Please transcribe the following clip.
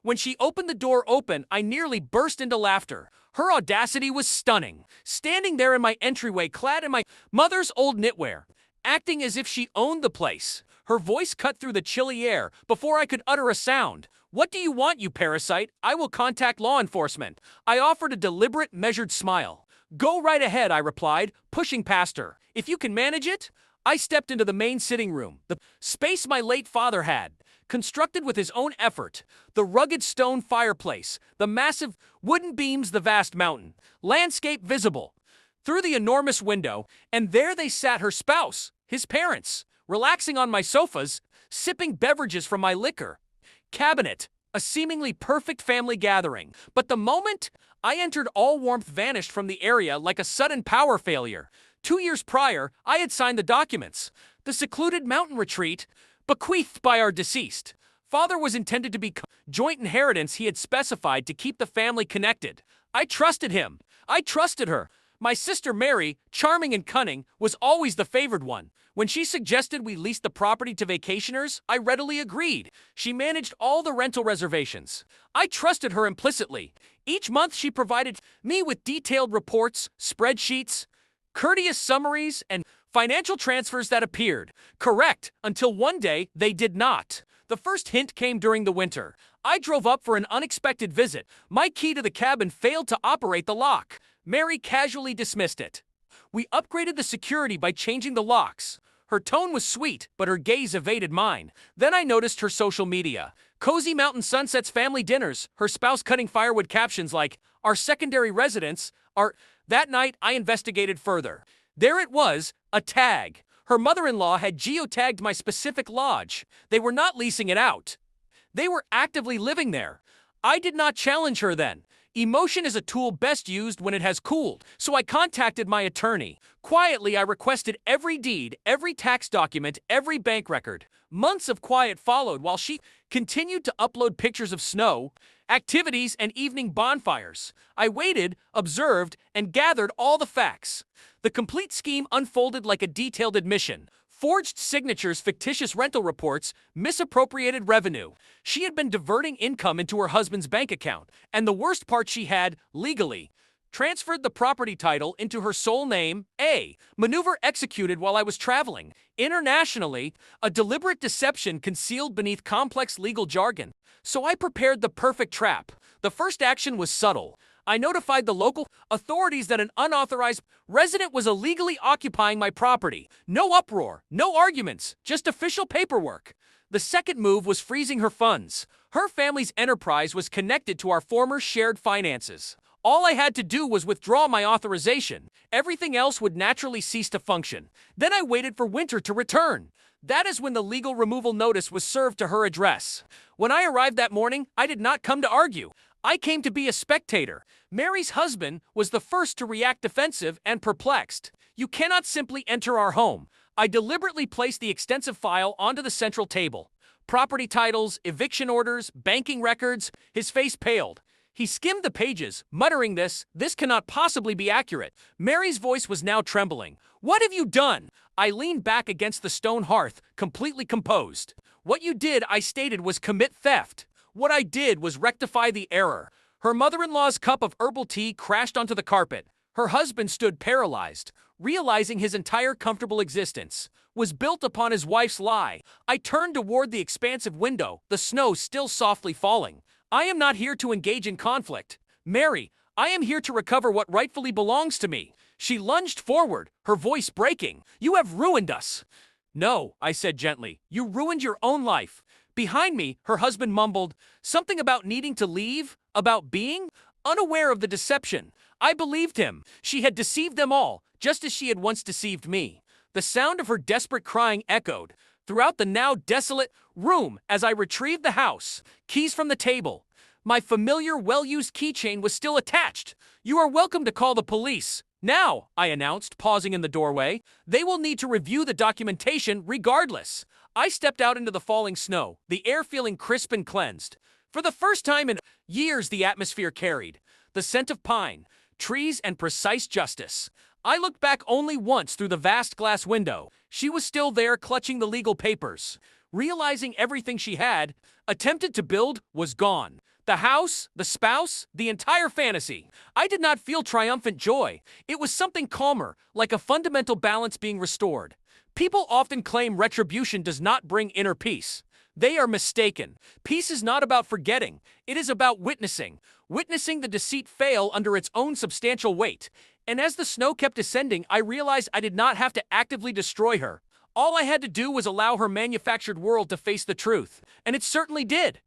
When she opened the door open, I nearly burst into laughter. Her audacity was stunning, standing there in my entryway clad in my mother's old knitwear, acting as if she owned the place. Her voice cut through the chilly air before I could utter a sound. "What do you want, you parasite? I will contact law enforcement." I offered a deliberate, measured smile. "Go right ahead," I replied, pushing past her. "If you can manage it." I stepped into the main sitting room, the space my late father had constructed with his own effort. The rugged stone fireplace, the massive wooden beams, the vast mountain landscape visible through the enormous window, and there they sat, her spouse, his parents, relaxing on my sofas, sipping beverages from my liquor cabinet, a seemingly perfect family gathering. But the moment I entered, all warmth vanished from the area like a sudden power failure. 2 years prior, I had signed the documents. The secluded mountain retreat, bequeathed by our deceased father, was intended to be joint inheritance he had specified to keep the family connected. I trusted him. I trusted her. My sister Mary, charming and cunning, was always the favored one. When she suggested we lease the property to vacationers, I readily agreed. She managed all the rental reservations. I trusted her implicitly. Each month she provided me with detailed reports, spreadsheets, courteous summaries, and financial transfers that appeared correct until one day they did not. The first hint came during the winter. I drove up for an unexpected visit. My key to the cabin failed to operate the lock. Mary casually dismissed it. We upgraded the security by changing the locks. Her tone was sweet, but her gaze evaded mine. Then I noticed her social media. Cozy mountain sunsets, family dinners, her spouse cutting firewood, captions like, "Our secondary residence, our..." That night, I investigated further. There it was, a tag. Her mother-in-law had geotagged my specific lodge. They were not leasing it out. They were actively living there. I did not challenge her then. Emotion is a tool best used when it has cooled, so I contacted my attorney. Quietly, I requested every deed, every tax document, every bank record. Months of quiet followed while she continued to upload pictures of snow, activities, and evening bonfires. I waited, observed, and gathered all the facts. The complete scheme unfolded like a detailed admission. Forged signatures, fictitious rental reports, misappropriated revenue. She had been diverting income into her husband's bank account, and the worst part, she had, legally, transferred the property title into her sole name. A maneuver executed while I was traveling internationally, a deliberate deception concealed beneath complex legal jargon. So I prepared the perfect trap. The first action was subtle. I notified the local authorities that an unauthorized resident was illegally occupying my property. No uproar, no arguments, just official paperwork. The second move was freezing her funds. Her family's enterprise was connected to our former shared finances. All I had to do was withdraw my authorization. Everything else would naturally cease to function. Then I waited for winter to return. That is when the legal removal notice was served to her address. When I arrived that morning, I did not come to argue. I came to be a spectator. Mary's husband was the first to react, defensive and perplexed. "You cannot simply enter our home." I deliberately placed the extensive file onto the central table. Property titles, eviction orders, banking records. His face paled. He skimmed the pages, muttering, This cannot possibly be accurate." Mary's voice was now trembling. "What have you done?" I leaned back against the stone hearth, completely composed. "What you did," I stated, "was commit theft. What I did was rectify the error." Her mother-in-law's cup of herbal tea crashed onto the carpet. Her husband stood paralyzed, realizing his entire comfortable existence was built upon his wife's lie. I turned toward the expansive window, the snow still softly falling. "I am not here to engage in conflict. Mary, I am here to recover what rightfully belongs to me." She lunged forward, her voice breaking. "You have ruined us." "No," I said gently. "You ruined your own life." Behind me, her husband mumbled something about needing to leave, about being unaware of the deception. I believed him. She had deceived them all, just as she had once deceived me. The sound of her desperate crying echoed throughout the now desolate room as I retrieved the house keys from the table. My familiar, well-used keychain was still attached. "You are welcome to call the police now," I announced, pausing in the doorway. "They will need to review the documentation regardless." I stepped out into the falling snow, the air feeling crisp and cleansed. For the first time in years, the atmosphere carried the scent of pine, trees, and precise justice. I looked back only once through the vast glass window. She was still there, clutching the legal papers. Realizing everything she had attempted to build was gone. The house, the spouse, the entire fantasy. I did not feel triumphant joy. It was something calmer, like a fundamental balance being restored. People often claim retribution does not bring inner peace. They are mistaken. Peace is not about forgetting. It is about witnessing. Witnessing the deceit fail under its own substantial weight. And as the snow kept descending, I realized I did not have to actively destroy her. All I had to do was allow her manufactured world to face the truth. And it certainly did.